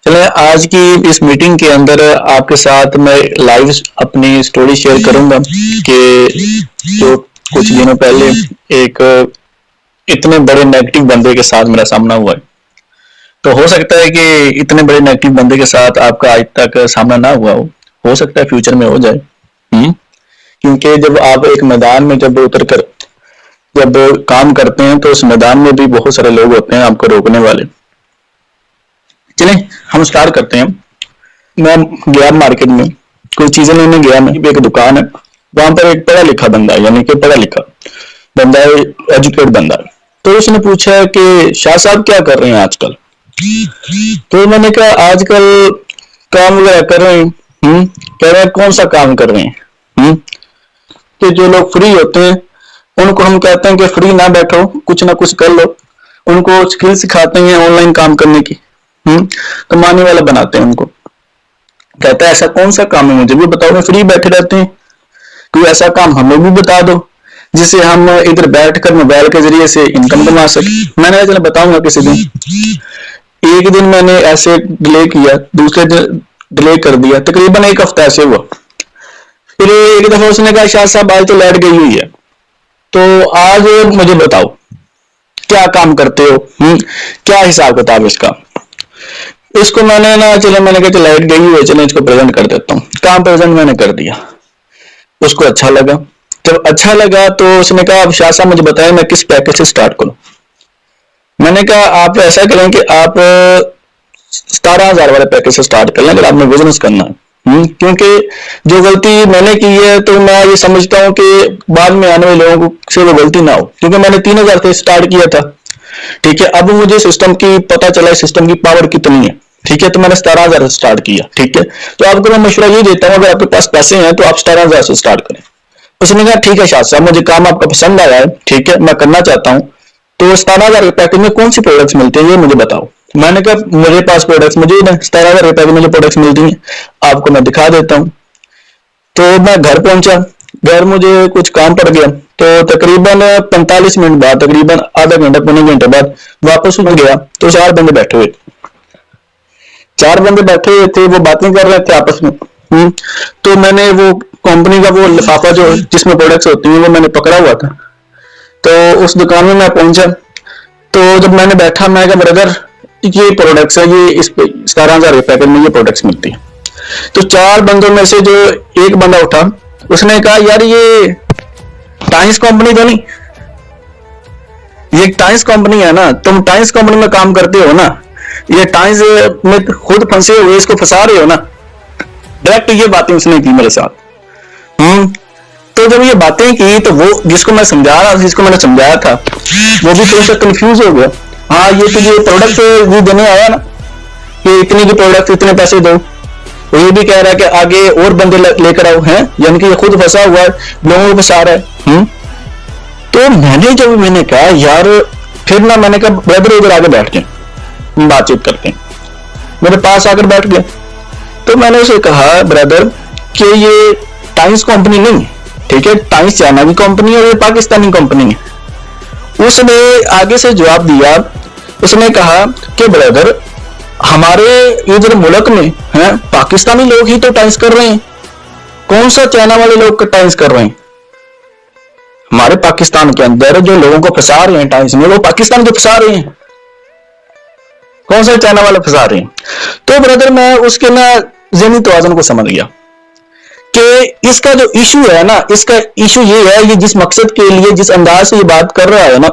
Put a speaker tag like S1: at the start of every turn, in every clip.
S1: चले आज की इस मीटिंग के अंदर आपके साथ मैं लाइव अपनी स्टोरी शेयर करूंगा कि जो कुछ दिनों पहले एक इतने बड़े नेगेटिव बंदे के साथ मेरा सामना हुआ है। तो हो सकता है कि इतने बड़े नेगेटिव बंदे के साथ आपका आज तक सामना ना हुआ हो सकता है फ्यूचर में हो जाए। क्योंकि जब आप एक मैदान में जब उतर कर जब काम करते हैं तो उस मैदान में भी बहुत सारे लोग होते हैं आपको रोकने वाले। चलें हम स्टार्ट करते हैं। मैं गया मार्केट में कोई चीजें लेने गया, मैं एक दुकान है, वहां पर एक पढ़ा लिखा बंदा है, यानी कि पढ़ा लिखा बंदा है, एजुकेट बंदा है। तो उसने पूछा कि शाह साहब क्या कर रहे हैं आजकल। तो मैंने कहा आजकल काम वगैरह कर रहे हैं। कह रहा है कौन सा काम कर रहे हैं। कि जो लोग फ्री होते हैं उनको हम कहते हैं कि फ्री ना बैठो, कुछ ना कुछ कर लो। उनको स्किल सिखाते हैं ऑनलाइन काम करने की, कमाने वाला बनाते हैं उनको। कहता है ऐसा कौन सा काम है मुझे भी बताओ, मैं फ्री बैठे रहते हैं, कोई ऐसा काम हमें भी बता दो जिसे हम इधर बैठकर मोबाइल के जरिए से इनकम कमा सके। मैंने चलो बताऊंगा किसी दिन। एक दिन मैंने ऐसे डिले किया, दूसरे दिन डिले कर दिया, तकरीबन एक हफ्ता ऐसे हुआ। फिर एक दफा उसने कहा शाह साहब आज तो लाइट गई हुई है, तो आज मुझे बताओ क्या काम करते हो, क्या हिसाब किताब इसका। इसको मैंने मैंने कहा लाइट गई हुई है, चलो इसको प्रेजेंट कर देता हूँ। काम प्रेजेंट मैंने कर दिया, उसको अच्छा लगा। जब अच्छा लगा तो उसने कहा अब शाह साहब मुझे बताएं मैं किस पैकेज से स्टार्ट करूं। मैंने कहा आप ऐसा करें कि आप 17,000 वाले पैकेज से स्टार्ट कर लें अगर आपने बिजनेस करना है। क्योंकि जो गलती मैंने की है तो मैं ये समझता हूँ कि बाद में आने वाले लोगों से वो गलती ना हो, क्योंकि मैंने 3,000 से स्टार्ट किया था। ठीक है, अब मुझे सिस्टम की पता चला सिस्टम की पावर कितनी है। ठीक है, तो मैंने 17,000 से स्टार्ट किया। ठीक है, तो आपको मैं मशवरा ये देता हूँ अगर आपके पास पैसे हैं तो आप 17,000 से स्टार्ट करें। उसने कहा ठीक है शाह साहब मुझे काम आपका पसंद आया है, ठीक है मैं करना चाहता हूँ, तो 17,000 के पैकेज में कौन सी प्रोडक्ट्स मिलते हैं ये मुझे बताओ। मैंने कहा मेरे पास प्रोडक्ट्स मुझे 17,000 रुपए की मुझे प्रोडक्ट्स मिलती हैं, आपको मैं दिखा देता हूँ। तो मैं घर पहुंचा, घर मुझे कुछ काम पड़ गया, तो तकरीबन 45 मिनट बाद, तकरीबन आधा घंटा पौने घंटे बाद वापस उठ गया तो 4 बंदे बैठे हुए, 4 बंदे बैठे हुए थे, वो बातें कर रहे थे आपस में। तो मैंने वो कंपनी का वो लिफाफा जो जिसमें प्रोडक्ट्स होती हैं वो मैंने पकड़ा हुआ था। तो उस दुकान में मैं पहुंचा, तो जब मैंने बैठा मैं कहा ब्रदर ये प्रोडक्ट्स है, ये इस पे 17,000 रुपए पैकेज में ये प्रोडक्ट्स मिलती है। तो 4 बंदों में से जो एक बंदा उठा, उसने कहा यार ये टाइम्स कंपनी तो नहीं, ये टाइम्स कंपनी है ना, तुम टाइम्स कंपनी में काम करते हो ना, ये टाइम्स में खुद फंसे हुए इसको फंसा रहे हो ना। डायरेक्ट ये बातें उसने की मेरे साथ। तो जब ये बातें की तो वो जिसको मैं समझा रहा, जिसको मैंने समझाया था वो भी थोड़ा सा कंफ्यूज हो गया। हाँ ये तो ये प्रोडक्ट भी देने आया ना कि इतने की प्रोडक्ट इतने पैसे दो, वो ये भी कह रहा है कि आगे और बंदे लेकर आओ हैं, यानी कि ये खुद फंसा हुआ है, लोगों को फंसा रहा है। तो मैंने कहा यार, फिर ना मैंने कहा ब्रदर इधर आगे बैठ जाए बातचीत करते हैं। मेरे पास आकर बैठ गया, तो मैंने उसे कहा ब्रदर कि ये टाइम्स कंपनी नहीं, ठीक है टाइम्स चाइना की कंपनी है और ये पाकिस्तानी कंपनी है। उसने आगे से जवाब दिया, उसने कहा कि ब्रदर हमारे इधर मुल्क में हैं पाकिस्तानी लोग ही तो टाइम्स कर रहे हैं, कौन सा चाइना वाले लोग टाइम्स कर रहे हैं। हमारे पाकिस्तान के अंदर जो लोगों को फंसा रहे हैं टाइम्स में वो पाकिस्तान को फंसा रहे हैं, कौन सा चाइना वाले फंसा रहे हैं। तो ब्रदर मैं उसके ना ज़हनी तवाज़ुन को समझ गया कि इसका जो इशू है ना, इसका इशू ये है, ये जिस मकसद के लिए जिस अंदाज से ये बात कर रहा है ना,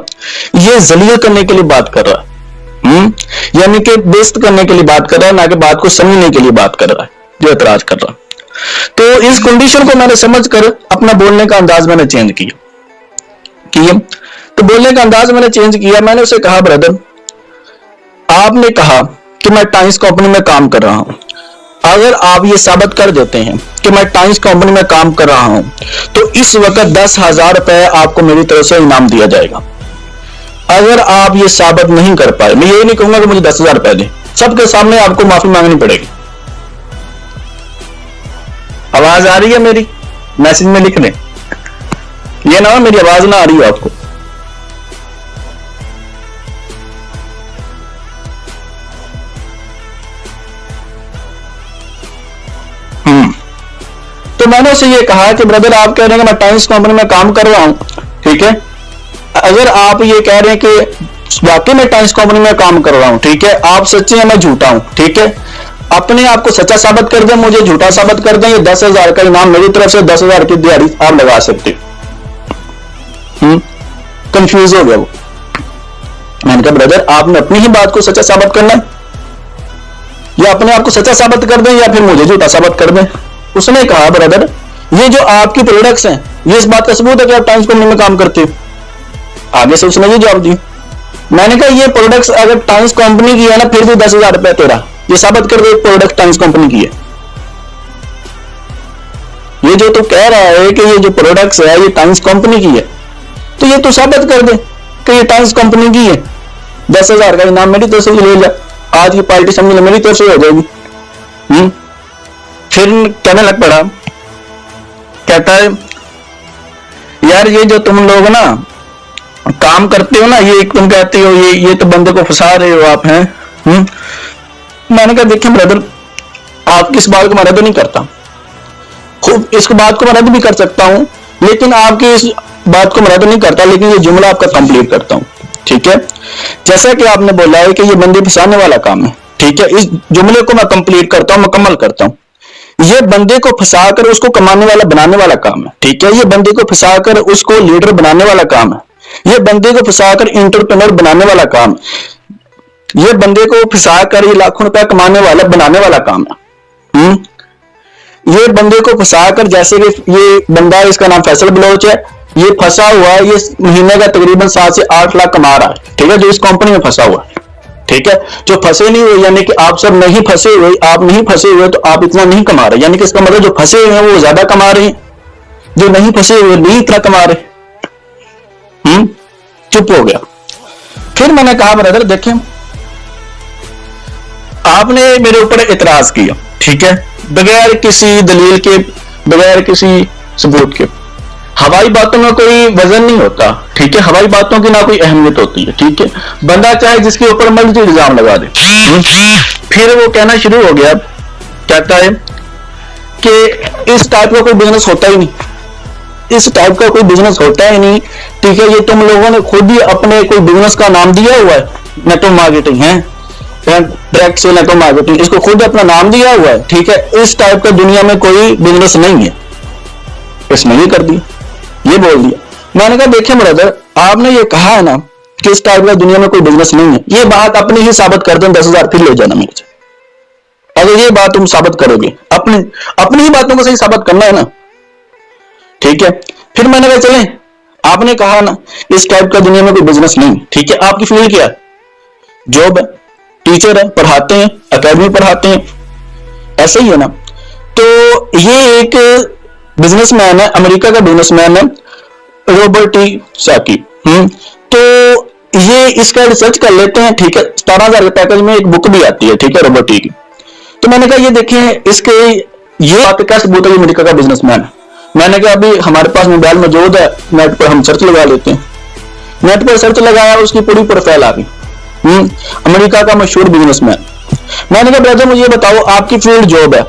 S1: ये जलील करने के लिए बात कर रहा है, यानी कि बेइज्जत करने के लिए बात कर रहा है, ना कि बात को समझने के लिए बात कर रहा है, जो एतराज कर रहा है। तो इस कंडीशन को मैंने समझ कर अपना बोलने का अंदाज मैंने चेंज किया। तो बोलने का अंदाज मैंने चेंज किया। मैंने उसे कहा ब्रदर आपने कहा कि मैं टाइम्स कंपनी में काम कर रहा हूं, अगर आप ये साबित कर देते हैं कि मैं टाइम्स कंपनी में काम कर रहा हूं तो इस वक्त 10,000 रुपए आपको मेरी तरफ से इनाम दिया जाएगा। अगर आप ये साबित नहीं कर पाए, मैं ये नहीं कहूंगा कि मुझे 10,000 रुपए दें, सबके सामने आपको माफी मांगनी पड़ेगी। आवाज आ रही है मेरी? मैसेज में लिख दें, ये ना मेरी आवाज ना आ रही है आपको। तो मैंने उसे ये कहा कि ब्रदर आप कह रहे हैं कि मैं टाइम्स कंपनी में काम कर रहा हूं, ठीक है, अगर आप ये कह रहे हैं कि वाकई में टाइम्स कंपनी में काम कर रहा हूं, ठीक है, आप सच्चे हैं मैं झूठा हूं, ठीक है, अपने आप को सच्चा साबित कर दें, मुझे झूठा साबित कर दें, ये 10,000 का इनाम मेरी तरफ से 10,000 की दिहाड़ी आप लगा सकते। कंफ्यूज हो गया वो। मैंने कहा ब्रदर आपने अपनी ही बात को सच्चा साबित करना है, या अपने आप को सच्चा साबित कर दें या फिर मुझे झूठा साबित कर दें। उसने कहा ब्रदर ये जो आपकी प्रोडक्ट्स हैं ये इस बात का सबूत है कि आप टाइम्स कंपनी में काम करते हो। आगे से उसने ये जवाब दिया। मैंने कहा ये प्रोडक्ट्स अगर टाइम्स कंपनी की है ना फिर भी 10,000 रुपया तेरा, ये साबित कर दे प्रोडक्ट टाइम्स कंपनी की है। ये जो तू कह रहा है कि ये जो प्रोडक्ट्स है ये टाइम्स कंपनी की है, तो ये तू साबित कर दे कि ये टाइम्स कंपनी की है। 10,000 का इनाम मेरी तरफ से ले ले, आज की पार्टी समझ लो मेरी तरफ से हो जाएगी। फिर कहने लग पड़ा, कहता है यार ये जो तुम लोग ना काम करते हो ना, ये तुम कहते हो ये तो बंदे को फंसा रहे हो आप हैं। मैंने कहा देखिए ब्रदर आपकी इस बात को मैं रद्द नहीं करता, खूब इस बात को मैं रद्द भी कर सकता हूं, लेकिन आपकी इस बात को मैं रद्द नहीं करता, लेकिन ये जुमला आपका कंप्लीट करता हूं, ठीक है। जैसा कि आपने बोला है कि ये बंदे फंसाने वाला काम है, ठीक है, इस जुमले को मैं कंप्लीट करता हूं, मुकम्मल करता हूं। ये बंदे को फंसाकर उसको कमाने वाला बनाने वाला काम है, ठीक है, ये बंदे को फंसाकर उसको लीडर बनाने वाला काम है, ये बंदे को फंसाकर एंटरप्रेन्योर बनाने वाला काम है, ये बंदे को फंसाकर ये लाखों रुपया कमाने वाला बनाने वाला काम है। ये बंदे को फंसाकर, जैसे कि ये बंदा इसका नाम फैसल बलोच है, ये फंसा हुआ है, ये महीने का तकरीबन 7 से 8 लाख कमा रहा है, ठीक है, जो इस कंपनी में फंसा हुआ है, ठीक है। जो फंसे नहीं हुए यानी कि आप सब नहीं फंसे हुए, आप नहीं फंसे हुए तो आप इतना नहीं कमा रहे, यानी कि इसका मतलब जो फंसे हुए हैं वो ज्यादा कमा रहे हैं, जो नहीं फंसे हुए नहीं इतना कमा रहे। चुप हो गया। फिर मैंने कहा ब्रदर देखें आपने मेरे ऊपर इतराज किया, ठीक है, बगैर किसी दलील के, बगैर किसी सबूत के। हवाई बातों में कोई वजन नहीं होता, ठीक है, हवाई बातों की ना कोई अहमियत होती है, ठीक है, बंदा चाहे जिसके ऊपर मर्जी इल्जाम लगा दे। फिर वो कहना शुरू हो गया, कहता है कि इस टाइप का कोई बिजनेस होता ही नहीं, इस टाइप का कोई बिजनेस होता ही नहीं, ठीक है, ये तुम लोगों ने खुद ही अपने कोई बिजनेस का नाम दिया हुआ है, नेटवर्क मार्केटिंग है, डायरेक्ट सेल नेटवर्क मार्केटिंग, इसको खुद अपना नाम दिया हुआ है, ठीक है, इस टाइप का दुनिया में कोई बिजनेस नहीं है। इसने ये कर दिया, ये बोल दिया। मैंने कहा देखिए ब्रदर आपने ये कहा है ना कि इस टाइप का दुनिया में कोई बिजनेस नहीं है, ये बात अपनी ही साबित कर दो, 10,000 फिर ले जाना मेरे से। अगर ये बात तुम साबित करोगे, अपनी ही बातों को सही साबित करना है ना, ठीक है। फिर मैंने कहा चले आपने कहा ना इस टाइप का दुनिया में कोई बिजनेस नहीं, ठीक है, आपकी फील्ड क्या है? जॉब है, टीचर है, पढ़ाते हैं, अकेडमी पढ़ाते हैं, ऐसे ही है ना। तो ये एक बिजनेसमैन है, अमेरिका का बिजनेसमैन है, रॉबर्ट टी साकी। तो ये इसका रिसर्च कर लेते हैं, ठीक है, 17,000 के पैकेज में एक बुक भी आती है, ठीक है, रॉबर्ट टी की। तो मैंने कहा ये देखें इसके ये बात क्या सबूत है ये अमेरिका का बिजनेसमैन है। मैंने कहा अभी हमारे पास मोबाइल मौजूद है, नेट पर हम सर्च लगा लेते हैं। नेट पर सर्च लगाया, उसकी पूरी प्रोफाइल आ गई, अमेरिका का मशहूर बिजनेसमैन। मैंने कहा ब्रदर मुझे बताओ आपकी फील्ड जॉब है,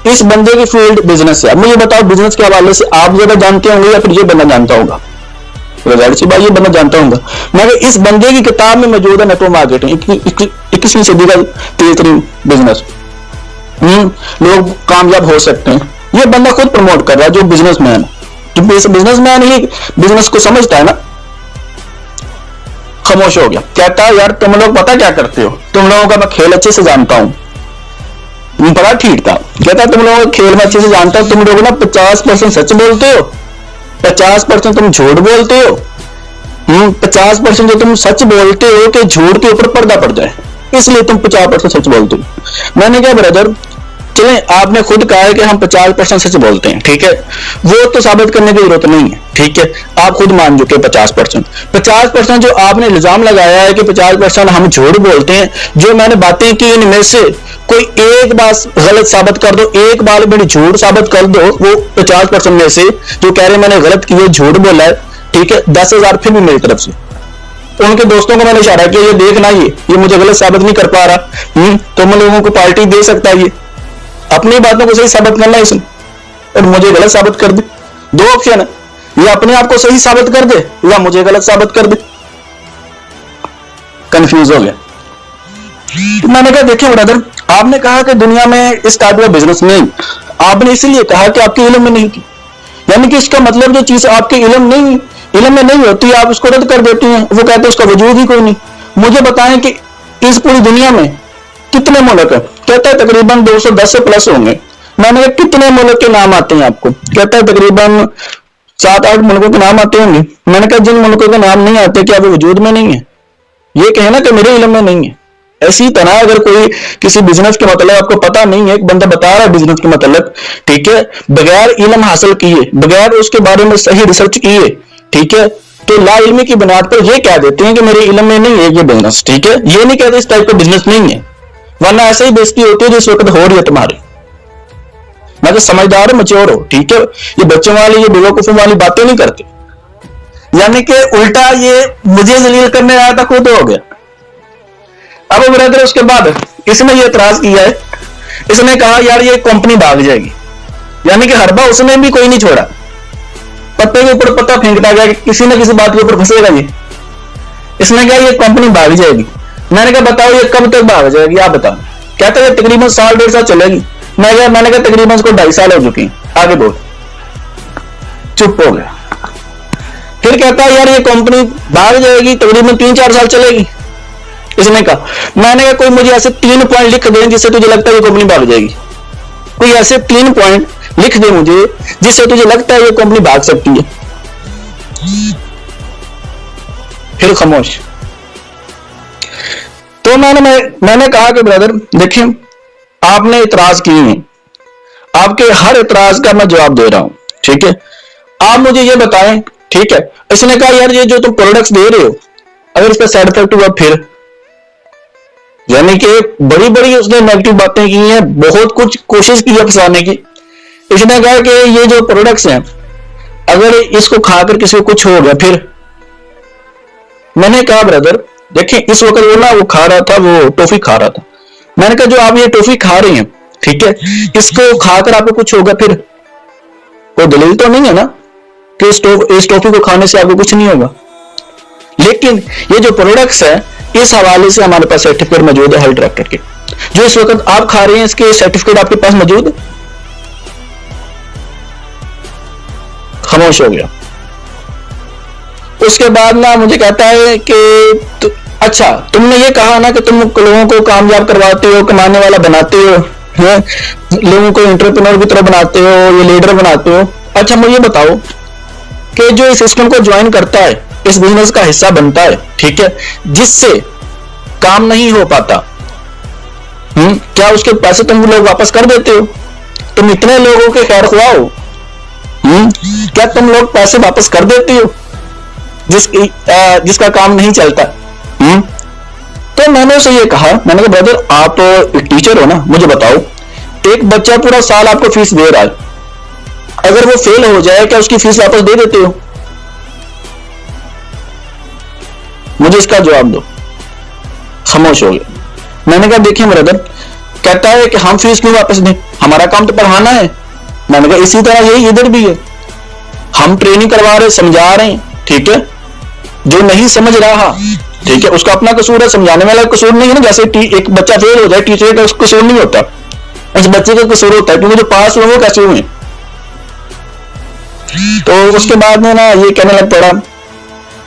S1: इस बंदे की फील्ड बिजनेस है, मुझे बताओ बिजनेस के हवाले से आप ज्यादा जानते होंगे या फिर ये बंदा जानता होगा? सी भाई ये बंदा जानता होगा। मैं इस बंदे की किताब में मौजूद है नेटवर्क मार्केटिंग, 21वीं सदी का तेज तरीन बिजनेस, लोग कामयाब हो सकते हैं, ये बंदा खुद प्रमोट कर रहा है, जो बिजनेसमैन है, जो बिजनेसमैन ही बिजनेस को समझता है ना। खामोश हो गया, कहता है यार तुम लोग पता क्या करते हो, तुम लोगों का मैं खेल अच्छे से जानता हूं। बड़ा ठीक था, कहता तुम लोगों का खेल में अच्छे से जानता हूं, तुम लोग ना 50% सच बोलते हो, 50% तुम झूठ बोलते हो। 50% जो तुम सच बोलते हो कि झूठ के ऊपर पर्दा पड़ जाए, इसलिए तुम 50% सच बोलते हो। मैंने कहा ब्रदर चलें आपने खुद कहा है कि हम 50% सच बोलते हैं, ठीक है, वो तो साबित करने की जरूरत नहीं है, ठीक है, आप खुद मान चुके 50% जो आपने इल्जाम लगाया है कि 50% हम झूठ बोलते हैं, जो मैंने बातें की इनमें से कोई एक बात गलत साबित कर दो, एक बार मेरी झूठ साबित कर दो, वो 50% में से जो कह रहे मैंने गलत किया झूठ बोला है, ठीक है, 10,000 फिर भी मेरी तरफ से। उनके दोस्तों को मैंने इशारा किया ये देखना ये मुझे गलत साबित नहीं कर पा रहा, तो मैं लोगों को पार्टी दे सकता है, ये अपनी बातों को सही साबित करना है इसने।
S2: और मुझे गलत साबित कर दे। दो ऑप्शन है, या अपने आप को सही साबित कर दे या मुझे गलत साबित कर दे। कंफ्यूज हो गया। तो मैंने कहा देखिए ब्रदर, आपने कहा कि दुनिया में इस टाइप का बिजनेस नहीं, आपने इसीलिए कहा कि आपके इल्म में नहीं थी, यानी कि इसका मतलब जो चीज आपके इल्म में नहीं होती आप उसको रद्द कर देती हैं। वो कहते हैं उसका वजूद ही कोई नहीं। मुझे बताएं कि इस पूरी दुनिया में कितने मुल्क है? कहता है तकरीबन 210 से प्लस होंगे। मैंने कहा कितने मुल्क के नाम आते हैं आपको? कहता है तकरीबन 7-8 मुल्कों के नाम आते होंगे। मैंने कहा जिन मुल्कों के नाम नहीं आते क्या वो वजूद में नहीं है? ये कहे ना कि मेरे इल्म में नहीं है। ऐसी तरह अगर कोई किसी बिजनेस के मतलब आपको पता नहीं है, एक बंदा बता रहा है बिजनेस के मतलब, ठीक है, बगैर इल्म हासिल किए, बगैर उसके बारे में सही रिसर्च किए, ठीक है, तो ला इल्मी की बुनियाद पर ये कह देते हैं कि मेरे इल्म में नहीं है ये बिजनेस, ठीक है, ये नहीं कहते इस टाइप का बिजनेस नहीं है, वरना ऐसे ही बेइज्जती होती है जिस वक्त हो रही है तुम्हारी। मैं तो समझदार हो, मच्योर हो, ठीक है, ये बच्चों वाली ये बेवकूफों वाली बातें नहीं करते। यानी कि उल्टा ये मुझे जलील करने आया था, खुद हो गया। अब ब्रदर उसके बाद इसने ये एतराज किया है, इसने कहा यार ये कंपनी भाग जाएगी, यानी कि हरबा उसने भी कोई नहीं छोड़ा, पत्ते के ऊपर पत्ता फेंकता गया कि किसी न किसी बात के ऊपर फंसेगा ये। इसने कहा ये कंपनी भाग जाएगी। मैंने कहा बताओ ये कब तक भाग जाएगी आप बताओ। कहता है तकरीबन 1.5 साल चलेगी। मैंने कहा तकरीबन उसको 2.5 साल हो चुके हैं, आगे बोल। चुप हो गया। फिर कहता है यार ये कंपनी भाग जाएगी, तकरीबन 3-4 साल चलेगी। इसने कहा, मैंने कहा कोई मुझे ऐसे 3 पॉइंट लिख दे जिससे तुझे लगता है ये कंपनी भाग जाएगी। कोई ऐसे 3 पॉइंट लिख दे मुझे जिससे तुझे लगता है ये कंपनी भाग सकती है। फिर खामोश। तो मैंने कहा कि ब्रदर देखिए आपने इतराज किए हैं, आपके हर इतराज का मैं जवाब दे रहा हूं, ठीक है, आप मुझे ये बताएं, ठीक है। इसने कहा यार ये जो तुम प्रोडक्ट्स दे रहे हो अगर इसका साइड इफेक्ट हुआ फिर, यानी कि बड़ी बड़ी उसने नेगेटिव बातें की हैं, बहुत कुछ कोशिश की है फंसाने की। इसने कहा कि ये जो प्रोडक्ट्स हैं अगर इसको खाकर किसी को कुछ हो गया फिर। मैंने कहा ब्रदर देखिए इस वक्त वो खा रहा था, वो टॉफी खा रहा था। मैंने कहा जो आप ये टॉफी खा रहे हैं, ठीक है, इसको खाकर आपको कुछ होगा फिर? कोई दलील तो नहीं है ना कि इस टॉफी को खाने से आपको कुछ नहीं होगा। लेकिन ये जो प्रोडक्ट्स है इस हवाले से हमारे पास सर्टिफिकेट मौजूद है हेल्थ डायरेक्टर के, जो इस वक्त आप खा रहे हैं इसके सर्टिफिकेट आपके पास मौजूद है। खामोश हो गया। उसके बाद ना मुझे कहता है कि अच्छा तुमने ये कहा ना कि तुम लोगों को कामयाब करवाते हो, कमाने वाला बनाते हो, है? लोगों को एंटरप्रेन्योर की तरह बनाते हो, ये लीडर बनाते हो। अच्छा मुझे बताओ कि जो इस सिस्टम को ज्वाइन करता है, इस बिजनेस का हिस्सा बनता है, ठीक है, जिससे काम नहीं हो पाता, क्या उसके पैसे तुम लोग वापस कर देते हो? तुम इतने लोगों के खैर ख्वाह हो, क्या तुम लोग पैसे वापस कर देते हो जिसका काम नहीं चलता? तो मैंने उसे ये कहा, मैंने कहा ब्रदर आप एक टीचर हो ना, मुझे बताओ एक बच्चा पूरा साल आपको फीस दे रहा है, अगर वो फेल हो जाए क्या उसकी फीस वापस दे देते हो? मुझे इसका जवाब दो। खामोश हो गया। मैंने कहा देखिए ब्रदर, कहता है कि हम फीस क्यों वापस दें, हमारा काम तो पढ़ाना है। मैंने कहा इसी तरह यही इधर भी है, हम ट्रेनिंग करवा रहे, समझा रहे हैं, ठीक है, जो नहीं समझ रहा, ठीक है, उसका अपना कसूर है, समझाने वाला कसूर नहीं है ना। जैसे एक बच्चा फेल हो जाए टीचर का कसूर नहीं होता, इस बच्चे का कसूर होता है क्योंकि जो पास हुए वो कैसे हुए। तो उसके बाद में ना ये कहने लग पड़ा,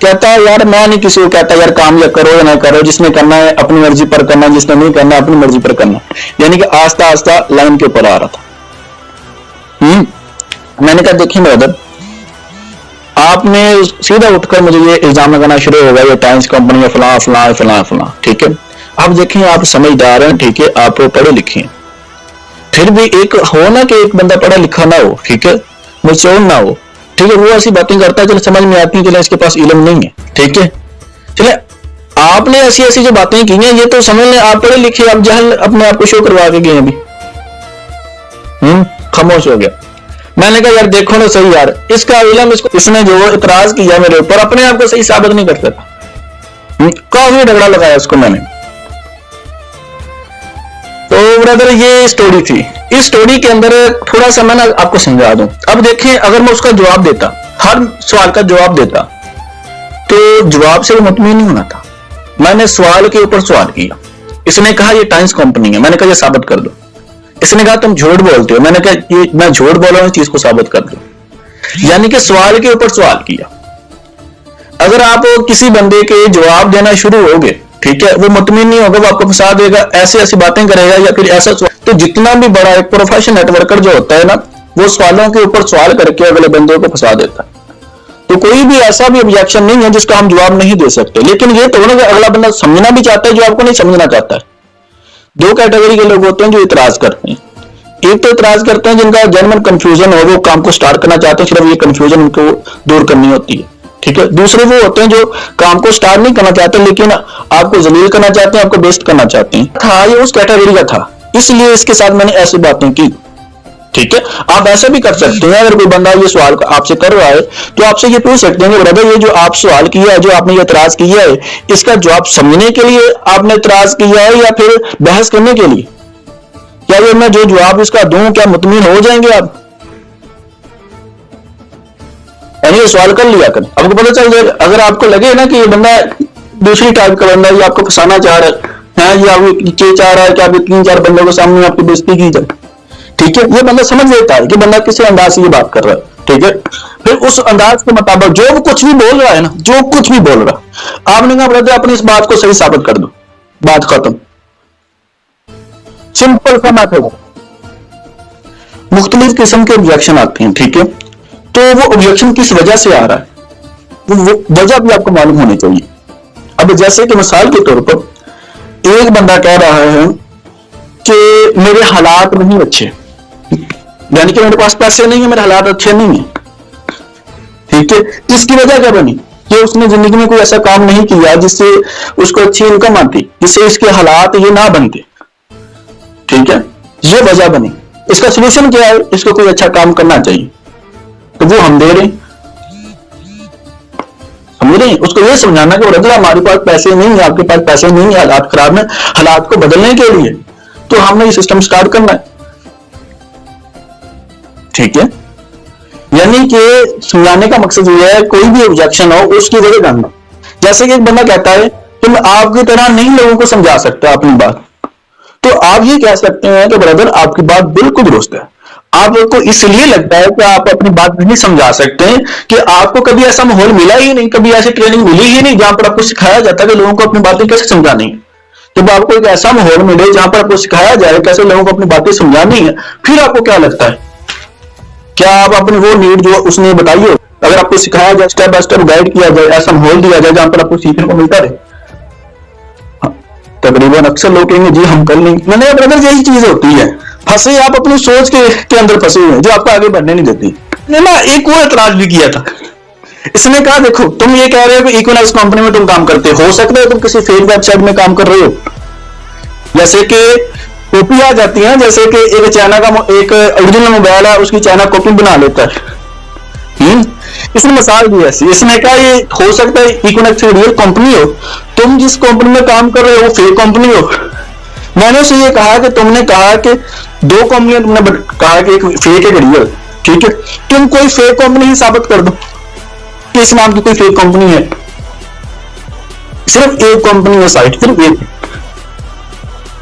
S2: कहता है यार मैं नहीं किसी को कहता यार काम या करो या ना करो, जिसने करना है अपनी मर्जी पर करना, जिसने नहीं करना अपनी मर्जी पर करना। यानी कि आस्ता आस्ता लाइन के ऊपर आ रहा था। मैंने कहा देखिए ब्रदर, आपने सीधा उठकर मुझे ये इल्जाम लगाना शुरू होगा ये टाइम्स कंपनी है फलां फलां फलां फलां, ठीक है। आप देखें आप समझदार हैं, ठीक है, आप पढ़े लिखे हैं, फिर भी एक हो ना कि एक बंदा पढ़ा लिखा ना हो, ठीक है, मैच्योर ना हो, ठीक है, वो ऐसी बातें करता है चलो समझ में आती है, चलो इसके पास इल्म नहीं है, ठीक है। चले आपने ऐसी ऐसी जो बातें की हैं ये तो समझ लें आप पढ़े लिखे, आप जहल अपने आप को शो करवा के गए अभी। खामोश हो गया। मैंने कहा यार देखो ना सही यार, इसका इल्म इसने जो इतराज किया मेरे ऊपर अपने आप को सही साबित नहीं कर सका, काफी झगड़ा लगाया उसको मैंने। तो तो ब्रदर ये स्टोरी थी। इस स्टोरी के अंदर थोड़ा सा मैं ना आपको समझा दूं। अब देखें, अगर मैं उसका जवाब देता, हर सवाल का जवाब देता, तो जवाब से वो मुतमिन नहीं होना था। मैंने सवाल के ऊपर सवाल किया। इसने कहा ये टाइम्स कंपनी है, मैंने कहा ये साबित कर दो। इसने कहा तुम झूठ बोलते हो, मैंने कहा ये मैं झूठ बोल रहा हूं, इस चीज को साबित कर दो। यानी कि सवाल के ऊपर सवाल किया। अगर आप किसी बंदे के जवाब देना शुरू होगे, ठीक है, वो मुतमिन नहीं होगा, वो आपको फंसा देगा, ऐसी ऐसी बातें करेगा या फिर ऐसा। तो जितना भी बड़ा एक प्रोफेशनल नेटवर्कर जो होता है ना, वो सवालों के ऊपर सवाल करके अगले बंदे को फंसा देता है। तो कोई भी ऐसा भी ऑब्जेक्शन नहीं है जिसका हम जवाब नहीं दे सकते। लेकिन ये तो ना अगला बंदा समझना भी चाहता है जो आपको नहीं समझना चाहता है। दो कैटेगरी के लोग होते हैं जो इतराज करते हैं। एक तो इतराज करते हैं जिनका जेन्युइन कंफ्यूजन हो, वो काम को स्टार्ट करना चाहते हैं, सिर्फ ये कंफ्यूजन उनको दूर करनी होती है, ठीक है। दूसरे वो होते हैं जो काम को स्टार्ट नहीं करना चाहते लेकिन आपको जलील करना चाहते हैं, आपको बेस्ट करना चाहते हैं। था ये उस कैटेगरी का था, इसलिए इसके साथ मैंने ऐसी बातें की, ठीक है। आप ऐसा भी कर सकते हैं, अगर कोई बंदा ये सवाल आपसे कर रहा है तो आपसे ये पूछ सकते हैं कि ब्रदर ये जो आप सवाल किया है, जो आपने ये इतराज किया है, इसका जवाब समझने के लिए आपने इतराज किया है या फिर बहस करने के लिए? क्या ये मैं जो जवाब इसका दूं क्या मुतमिन हो जाएंगे आप? यानी ये सवाल कर लिया करें, आपको पता चल जाएगा। अगर आपको लगे ना कि ये बंदा दूसरी टाइप का बंदा, ये आपको फंसाना चाह रहा है, ये आपको चाह रहा है कि आप 3-4 बंदों के सामने आपकी बेइज्जती की जाए, ठीक है, ये बंदा समझ लेता है कि बंदा किस अंदाज से ये बात कर रहा है, ठीक है। फिर उस अंदाज के मुताबिक जो वो कुछ भी बोल रहा है ना, जो कुछ भी बोल रहा है, आपने कहा ब्रदर अपनी इस बात को सही साबित कर दो, बात खत्म। सिंपल सा मैथड है। मुख्तलिफ किस्म के ऑब्जेक्शन आते हैं, ठीक है। तो वो ऑब्जेक्शन किस वजह से आ रहा है, वो वजह भी आपको मालूम होनी चाहिए। अब जैसे कि मिसाल के तौर पर एक बंदा कह रहा है कि मेरे हालात नहीं अच्छे, यानी कि मेरे पास पैसे नहीं है, मेरे हालात अच्छे नहीं है, ठीक है। इसकी वजह क्या बनी कि उसने जिंदगी में कोई ऐसा काम नहीं किया जिससे उसको अच्छी इनकम आती, जिससे इसके हालात ये ना बनते, ठीक है। ये वजह बनी। इसका सोल्यूशन क्या है? इसको कोई अच्छा काम करना चाहिए, तो वो हम दे रहे हैं, समझ रहे हैं। उसको ये समझाना कि ब्रदर हमारे पास पैसे नहीं है, आपके पास पैसे नहीं है, हालात खराब है, हालात को बदलने के लिए तो हमने ये सिस्टम स्टार्ट करना है, ठीक है। यानी कि समझाने का मकसद ये है कोई भी ऑब्जेक्शन हो उसकी वजह जानना। जैसे कि एक बंदा कहता है कि मैं आपकी तरह नहीं लोगों को समझा सकता अपनी बात, तो आप ये कह सकते हैं कि ब्रदर आपकी बात बिल्कुल दुरुस्त है, आपको इसलिए लगता है कि आप अपनी बात नहीं समझा सकते हैं कि आपको कभी ऐसा माहौल मिला ही नहीं, कभी ऐसी ट्रेनिंग मिली ही नहीं जहां पर आपको सिखाया जाता है कि लोगों को अपनी बातें कैसे समझानी है। जब आपको एक ऐसा माहौल मिले जहां पर आपको सिखाया जाए कैसे लोगों को अपनी बातें समझानी है, फिर आपको क्या लगता है, क्या आप अपनी वो नीड जो उसने बताई हो, अगर आपको सिखाया जाए, स्टेप बाय स्टेप गाइड किया जाए, ऐसा माहौल दिया जाए जहां पर आपको सीखने को मिलता रहे, तकरीबन अक्सर लोग कहेंगे जी हम कर लेंगे। मैंने ब्रदर यही चीज होती है, फंसे आप अपनी सोच के अंदर फंसे हुए हैं जो आपको आगे बढ़ने नहीं देती। मैंने ना एक और एतराज भी किया था। इसने कहा देखो तुम ये कह रहे हो कि इक्विनॉक्स कंपनी में तुम काम करते हो सकता है तुम किसी फेक वेबसाइट में काम कर रहे हो, जैसे कि कॉपी आ जाती है, जैसे कि एक चाइना का एक ओरिजिनल मोबाइल है उसकी चाइना कॉपी बना लेता है। इसने मिसाल दी ऐसी, इसने कहा ये हो सकता है इक्विनॉक्स रियल कंपनी हो, तुम जिस कंपनी में काम कर रहे हो वो फेक कंपनी हो। मैंने उसे ये कहा कि तुमने कहा कि दो कंपनियां, तुमने कहा कि एक फेक है रियल, ठीक है, तुम कोई फेक कंपनी ही साबित कर दो कि इस नाम की कोई फेक कंपनी है। सिर्फ एक कंपनी है साइट, सिर्फ एक,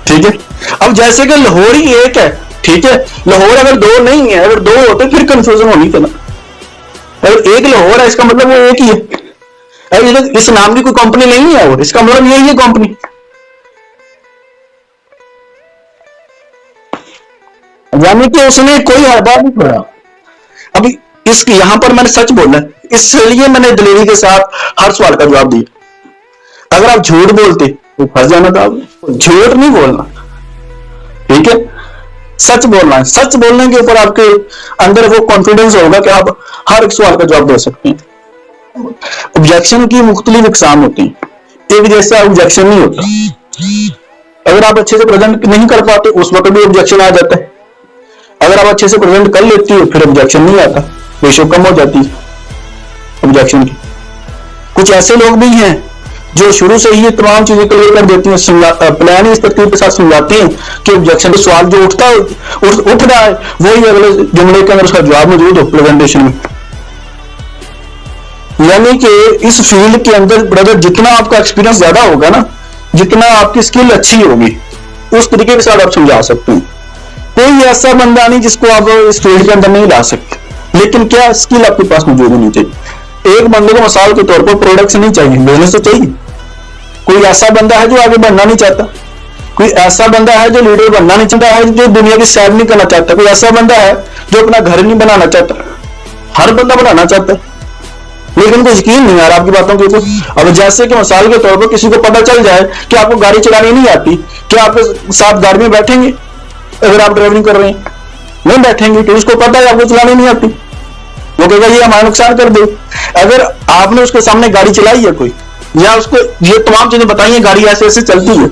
S2: ठीक है। अब जैसे कि लाहौर ही एक है, ठीक है, लाहौर अगर दो नहीं है, अगर दो होते फिर कंफ्यूजन होनी थी ना। अगर एक लाहौर है इसका मतलब वो एक ही है, अगर इस नाम की कोई कंपनी नहीं है और इसका मतलब यही है कंपनी। यानी कि उसने कोई हड़बड़ नहीं छोड़ा। अभी इसके यहां पर मैंने सच बोला, इसलिए मैंने दिलेरी के साथ हर सवाल का जवाब दिया। अगर आप झूठ बोलते तो फंस जाना था। झूठ नहीं बोलना, ठीक है, सच बोलना है। सच बोलने के ऊपर आपके अंदर वो कॉन्फिडेंस होगा कि आप हर एक सवाल का जवाब दे सकते हैं। ऑब्जेक्शन की मुख्तलिफ इकसाम होती हैं, एक जैसा ऑब्जेक्शन नहीं होता। अगर आप अच्छे से प्रेजेंट नहीं कर पाते उस वक्त भी ऑब्जेक्शन आ जाता है, अगर आप अच्छे से प्रेजेंट कर लेते हो फिर ऑब्जेक्शन नहीं आता, रेशो कम हो जाती है ऑब्जेक्शन की। कुछ ऐसे लोग भी हैं जो शुरू से ही ये तमाम चीजें क्लियर कर देती हैं, प्लान इस तरतीब के साथ समझाती हैं कि ऑब्जेक्शन का सवाल जो उठ रहा है वही अगले जुमले के अंदर उसका जवाब मौजूद हो प्रेजेंटेशन में। यानी कि इस फील्ड के अंदर ब्रदर जितना आपका एक्सपीरियंस ज्यादा होगा ना, जितना आपकी स्किल अच्छी होगी, उस तरीके के साथ आप समझा सकते हैं। कोई ऐसा बंदा नहीं जिसको आप इस फील्ड के अंदर नहीं ला सकते, लेकिन क्या स्किल आपके पास मौजूद होनी चाहिए। एक बंदे को मिसाल के तौर पर प्रोडक्ट्स नहीं चाहिए, बिजनेस तो चाहिए। कोई ऐसा बंदा है जो आगे बढ़ना नहीं चाहता, कोई ऐसा बंदा है जो लीडर बनना नहीं चाहता है, जो दुनिया की सैर नहीं करना चाहता, कोई ऐसा बंदा है जो अपना घर नहीं बनाना चाहता। हर बंदा बनाना चाहता है, लेकिन कोई यकीन नहीं आ रहा आपकी बातों के ऊपर। अब जैसे कि मिसाल के तौर पर किसी को पता चल जाए कि आपको गाड़ी चलानी नहीं आती, क्या आपके साथ गाड़ी में बैठेंगे? अगर आप ड्राइविंग कर रहे हैं नहीं बैठेंगे, तो उसको पता है आपको चलानी नहीं आती, वो कहेगा ये हमारा नुकसान कर दे। अगर आपने उसके सामने गाड़ी चलाई है कोई, या उसको ये तमाम चीजें बताई है, गाड़ी ऐसे ऐसे चलती है,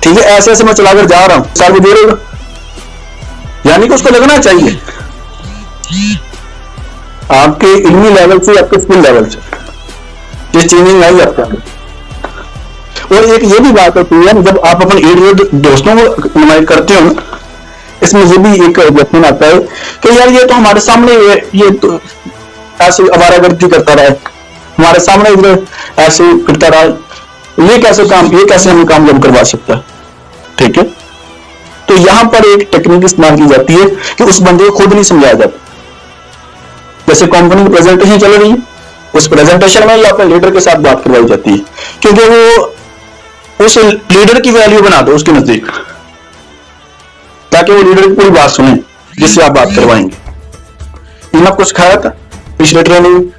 S2: ठीक है, ऐसे ऐसे मैं चलाकर जा रहा हूं, साल भी दे रहेगा, यानी कि उसको लगना चाहिए आपके इल्मी लेवल से, आपके स्किल लेवल से ये चेंजिंग आई आपके अंदर। और एक ये भी बात होती है जब आप अपने इर्द दोस्तों को नुमाइश करते हो, इसमें ये भी एक ऑब्जेक्शन आता है कि यार ये तो हमारे सामने ये तो ऐसे आवारागर्दी करता रहा है, हमारे सामने इधर ऐसे फिरता रहा है, ये कैसे हमें कामयाब करवा सकता है। ठीक है, तो यहां पर एक टेक्निक इस्तेमाल की जाती है कि उस बंदे को खुद नहीं समझाया जाता। जैसे कंपनी की प्रेजेंटेशन चल रही है, उस प्रेजेंटेशन में या अपने लीडर के साथ बात करवाई जाती है, क्योंकि वो उस लीडर की वैल्यू बना दो उसके नजदीक, ताकि वो लीडर की पूरी बात सुने जिससे आप बात करवाएंगे। इन आपको सिखाया था पिछले ट्रेनिंग में,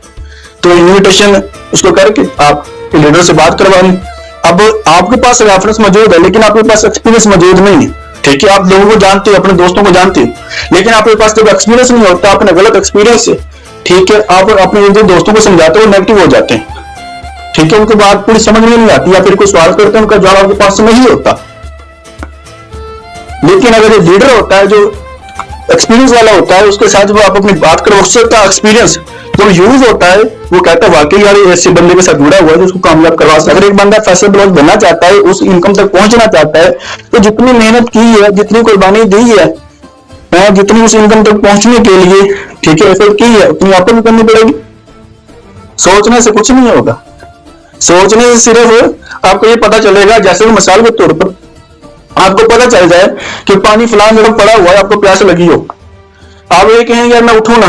S2: तो इन्विटेशन उसको करके आप लीडर से बात करवानी। अब आपके पास रेफरेंस मौजूद है, लेकिन आपके पास एक्सपीरियंस मौजूद नहीं है। ठीक है, आप लोगों को जानते हो, अपने दोस्तों को जानते हो, लेकिन आपके पास जब एक्सपीरियंस नहीं होता, अपने गलत एक्सपीरियंस से, ठीक है, आप अपने जो दोस्तों को समझाते हो नेगेटिव हो जाते हैं। ठीक है, उनको बात पूरी समझ में नहीं आती, या फिर कोई सवाल करते हैं उनका जवाब आपके पास नहीं होता। लेकिन अगर जो लीडर होता है, जो एक्सपीरियंस वाला होता है, उसके साथ जब आप अपनी बात करो, उससे का एक्सपीरियंस जो यूज होता है, वो कहता है वाकई यार ऐसे बंदे के साथ जुड़ा हुआ है जो उसको कामयाब करवा सकता है। अगर एक बंदा फैसल ब्लॉग बनना चाहता है, उस इनकम तक पहुंचना चाहता है, तो जितनी मेहनत की है, जितनी कुर्बानी दी है, जितनी उस इनकम तक पहुंचने के लिए, ठीक है, एफर्ट की है, उतनी आपको भी करनी पड़ेगी। सोचने से कुछ नहीं होगा, सोचने से सिर्फ आपको ये पता चलेगा, जैसे कि मिसाल के तौर पर आपको पता चल जाए कि पानी फलान जगह पड़ा हुआ है, आपको प्यास लगी हो, आप ये कहेंगे यार मैं उठूं ना,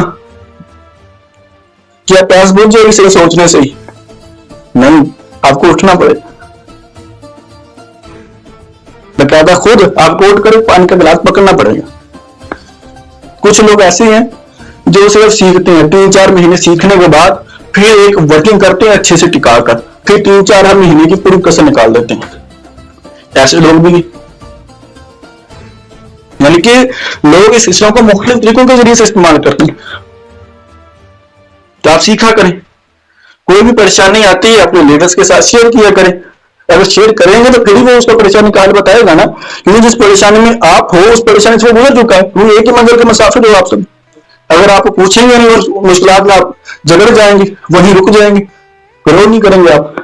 S2: क्या प्यास बुझ जाएगी सिर्फ सोचने से ही? नहीं, आपको उठना पड़ेगा, बकायदा खुद आपको उठ कर पानी का गिलास पकड़ना पड़ेगा। कुछ लोग ऐसे हैं जो सिर्फ सीखते हैं, 3-4 महीने सीखने के बाद फिर एक वर्किंग करते हैं अच्छे से टिका कर, फिर 3-4 महीने की पूरी कसर निकाल देते हैं। ऐसे लोग भी, यानी कि लोग इस सिस्टम को मुख्तलिफ तरीकों के जरिए से इस्तेमाल करते हैं। तो आप सीखा करें, कोई भी परेशानी आती है अपने लीडर्स के साथ शेयर किया करें। अगर शेयर करेंगे तो फिर वो उसका परेशानी निकाल बताएगा ना, क्योंकि जिस परेशानी में आप हो उस परेशानी से वो गुजर चुका है, वो एक ही मंजिल के मुसाफिर हो आप सब। अगर आपको पूछेंगे नहीं और मुश्किलात में आप झगड़ जाएंगे, वहीं रुक जाएंगे, ग्रो नहीं करेंगे आप।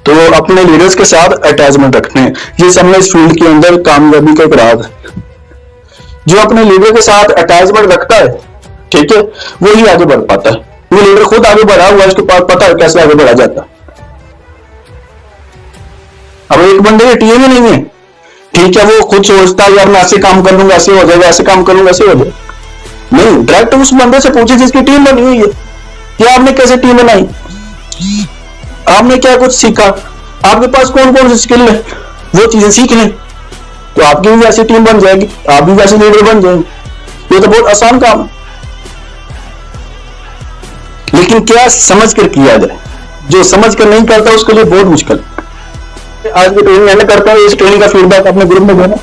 S2: तो अपने लीडर्स के साथ अटैचमेंट रखते हैं, ये सब में इस फील्ड के अंदर कामयाबी का एक राज है। जो अपने लीडर के साथ अटैचमेंट रखता है, ठीक है, वो ही आगे बढ़ पाता है। वो लीडर खुद आगे बढ़ा हुआ है, उसके पास पता है कैसे आगे बढ़ा जाता है। अब एक बंदे की टीम ही नहीं है, ठीक है, वो खुद सोचता है यार मैं ऐसे काम कर लूंगा ऐसे हो जाएगा, ऐसे काम करूंगा ऐसे हो जाएगा। नहीं, डायरेक्ट उस बंदे से पूछे जिसकी टीम बनी हुई है कि आपने कैसे टीम बनाई, आपने क्या कुछ सीखा, आपके पास कौन कौन सी स्किल है, वो चीजें सीख लें, तो आपकी भी वैसी टीम बन जाएगी, आप भी वैसे लीडर बन जाएंगे। ये तो बहुत आसान काम है, लेकिन क्या समझ कर किया जाए। जो समझ कर नहीं करता उसके लिए बहुत मुश्किल है। आज की ट्रेनिंग मैंने करता हूँ, इस ट्रेनिंग का फीडबैक अपने ग्रुप में देना।